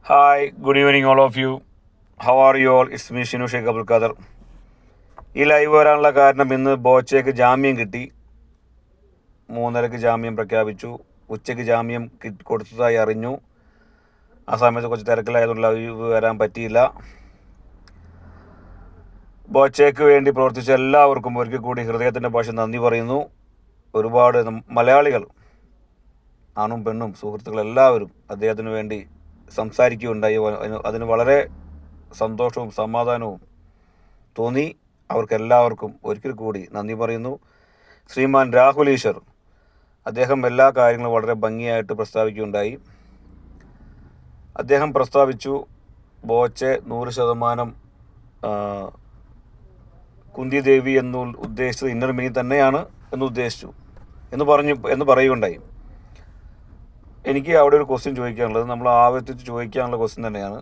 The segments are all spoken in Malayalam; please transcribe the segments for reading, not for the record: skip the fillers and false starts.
Hi, good evening, all of you. How are you all? It's me, Shinu Sheikh Abdul Qadir. ഈ ലൈവ് വരാനുള്ള കാരണം ഇന്ന് ബോച്ചയ്ക്ക് ജാമ്യം കിട്ടി. 3:30 ജാമ്യം പ്രഖ്യാപിച്ചു. ഉച്ചയ്ക്ക് ജാമ്യം കൊടുത്തതായി അറിഞ്ഞു. ആ സമയത്ത് കുറച്ച് തിരക്കിലായതുകൊണ്ട് ലൈവ് വരാൻ പറ്റിയില്ല. ബോച്ചയ്ക്ക് വേണ്ടി പ്രവർത്തിച്ച എല്ലാവർക്കും ഒരിക്കൽ കൂടി ഹൃദയത്തിൻ്റെ ഭാഷ നന്ദി പറയുന്നു. ഒരുപാട് മലയാളികൾ, ആണും പെണ്ണും സുഹൃത്തുക്കളെല്ലാവരും അദ്ദേഹത്തിന് വേണ്ടി സംസാരിക്കുകയുണ്ടായി. അതിന് വളരെ സന്തോഷവും സമാധാനവും തോന്നി. അവർക്കെല്ലാവർക്കും ഒരിക്കൽ കൂടി നന്ദി പറയുന്നു. ശ്രീമാൻ രാഹുൽ ഈശ്വർ, അദ്ദേഹം എല്ലാ കാര്യങ്ങളും വളരെ ഭംഗിയായിട്ട് പ്രസ്താവിക്കുകയുണ്ടായി. അദ്ദേഹം പ്രസ്താവിച്ചു, ബോച്ചെ 100% കുന്തി ദേവി എന്ന് ഉദ്ദേശിച്ചത് ഇന്നർ മീനിങ് തന്നെയാണ് എന്ന് പറയുകയുണ്ടായി. എനിക്ക് അവിടെ ഒരു ക്വസ്റ്റ്യൻ ചോദിക്കാനുള്ളത്, നമ്മൾ ആവർത്തിച്ച് ചോദിക്കാനുള്ള ക്വസ്റ്റ്യൻ തന്നെയാണ്.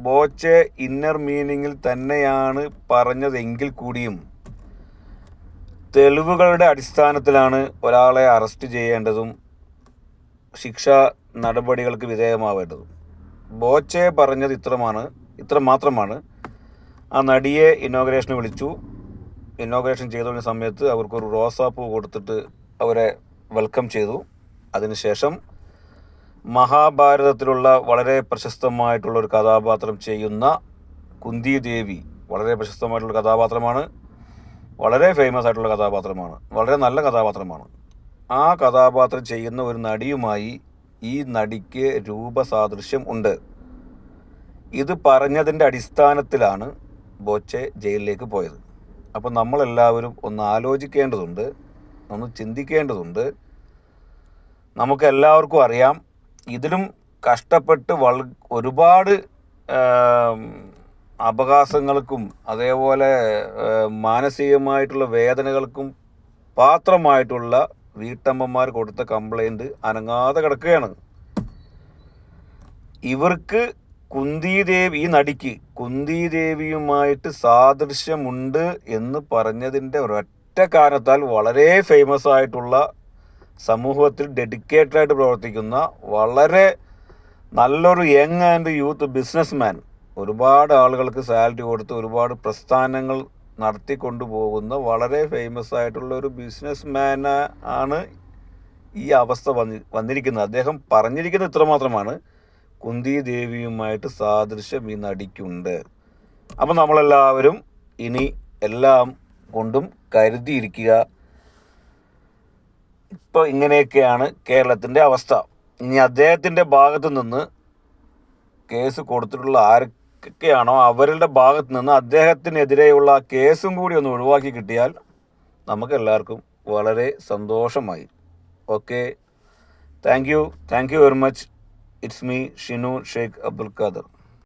ബോച്ചെ ഇന്നർ മീനിങ്ങിൽ തന്നെയാണ് പറഞ്ഞതെങ്കിൽ കൂടിയും തെളിവുകളുടെ അടിസ്ഥാനത്തിലാണ് ഒരാളെ അറസ്റ്റ് ചെയ്യേണ്ടതും ശിക്ഷാ നടപടികൾക്ക് വിധേയമാവേണ്ടതും. ബോച്ചെ പറഞ്ഞത് ഇത്ര മാത്രമാണ്. ആ നടിയെ ഇനോഗ്രേഷന് വിളിച്ചു. ഇനോഗ്രേഷൻ ചെയ്തുകൊണ്ട സമയത്ത് അവർക്കൊരു റോസാപ്പൂ കൊടുത്തിട്ട് അവരെ വെൽക്കം ചെയ്തു. അതിനുശേഷം മഹാഭാരതത്തിലുള്ള വളരെ പ്രശസ്തമായിട്ടുള്ള ഒരു കഥാപാത്രം ചെയ്യുന്ന കുന്തി ദേവി, വളരെ പ്രശസ്തമായിട്ടുള്ള കഥാപാത്രമാണ്, വളരെ ഫേമസ് ആയിട്ടുള്ള കഥാപാത്രമാണ്, വളരെ നല്ല കഥാപാത്രമാണ്. ആ കഥാപാത്രം ചെയ്യുന്ന ഒരു നടിയുമായി ഈ നടിക്ക് രൂപസാദൃശ്യം ഉണ്ട്. ഇത് പറഞ്ഞതിൻ്റെ അടിസ്ഥാനത്തിലാണ് ബോച്ചെ ജയിലിലേക്ക് പോയത്. അപ്പോൾ നമ്മളെല്ലാവരും ഒന്ന് ആലോചിക്കേണ്ടതുണ്ട്, ഒന്ന് ചിന്തിക്കേണ്ടതുണ്ട്. നമുക്ക് എല്ലാവർക്കും അറിയാം, ഇതിലും കഷ്ടപ്പെട്ട് ഒരുപാട് അപകാശങ്ങൾക്കും അതേപോലെ മാനസികമായിട്ടുള്ള വേദനകൾക്കും പാത്രമായിട്ടുള്ള വീട്ടമ്മമാർ കൊടുത്ത കംപ്ലൈൻറ്റ് അനങ്ങാതെ കിടക്കുകയാണ്. ഇവർക്ക് ഈ നടിക്ക് കുന്തി ദേവിയുമായിട്ട് സാദൃശ്യമുണ്ട് എന്ന് പറഞ്ഞതിൻ്റെ ഒരൊറ്റ കാരണത്താൽ വളരെ ഫേമസ് ആയിട്ടുള്ള, സമൂഹത്തിൽ ഡെഡിക്കേറ്റഡായിട്ട് പ്രവർത്തിക്കുന്ന, വളരെ നല്ലൊരു യങ് ആൻഡ് യൂത്ത് ബിസിനസ്മാൻ, ഒരുപാട് ആളുകൾക്ക് സാലറി കൊടുത്ത് ഒരുപാട് പ്രസ്ഥാനങ്ങൾ നടത്തിക്കൊണ്ടുപോകുന്ന വളരെ ഫേമസ് ആയിട്ടുള്ള ഒരു ബിസിനസ്മാൻ ആണ് ഈ അവസ്ഥ വന്നിരിക്കുന്നത്. അദ്ദേഹം പറഞ്ഞിരിക്കുന്നത് ഇത്രമാത്രമാണ്, കുന്തി ദേവിയുമായിട്ട് സാദൃശ്യം ഈ നടിക്കുണ്ട്. അപ്പം നമ്മളെല്ലാവരും ഇനി എല്ലാം കൊണ്ടും കരുതിയിരിക്കുക. ഇപ്പോൾ ഇങ്ങനെയൊക്കെയാണ് കേരളത്തിൻ്റെ അവസ്ഥ. ഇനി അദ്ദേഹത്തിൻ്റെ ഭാഗത്തു നിന്ന് കേസ് കൊടുത്തിട്ടുള്ള ആരൊക്കെയാണോ അവരുടെ ഭാഗത്ത് നിന്ന് അദ്ദേഹത്തിനെതിരെയുള്ള കേസും കൂടി ഒന്ന് ഒഴിവാക്കി കിട്ടിയാൽ നമുക്ക് എല്ലാവർക്കും വളരെ സന്തോഷമായി. Okay, thank you very much. It's me, Shinu Sheikh Abdul Qadir.